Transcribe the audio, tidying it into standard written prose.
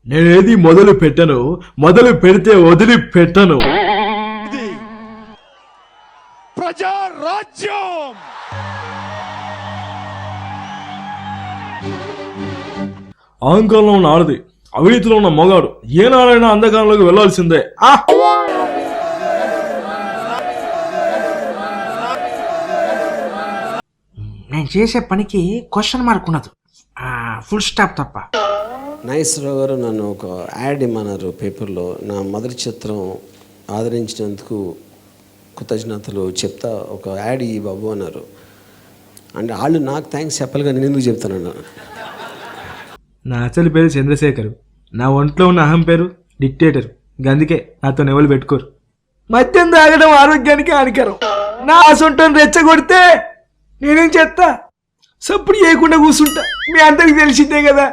నేనేది మొదలు పెట్టను, మొదలు పెడితే వదిలి పెట్టను. ప్రజారాజ్యం. అహంకారంలో ఉన్న ఆడది, అవినీతిలో ఉన్న మొగాడు ఏనాడైనా అంధకారంలోకి వెళ్లాల్సిందే. నేను చేసే పనికి క్వశ్చన్ మార్క్ ఉండదు, ఫుల్ స్టాప్ తప్ప. నాగేశ్వరరావు గారు నన్ను ఒక యాడ్ ఇమ్మన్నారు పేపర్లో. నా మొదటి చిత్రం ఆదరించినందుకు కృతజ్ఞతలు చెప్తా, ఒక యాడ్ ఈ బాబు అన్నారు. అంటే వాళ్ళు నాకు థ్యాంక్స్ చెప్పాలి కానీ నేను ఎందుకు చెప్తానన్నా. నా అసలు పేరు చంద్రశేఖర్, నా ఒంట్లో ఉన్న అహం పేరు డిక్టేటర్. అందుకే నాతో ఎవరు పెట్టుకోరు. మద్యం తాగడం ఆరోగ్యానికి హానికరం. నా ఆసొంటని రెచ్చగొడితే నేనేం చేస్తా? సప్పుడు చేయకుండా కూర్చుంటా. మీ అందరికి తెలిసిందే కదా.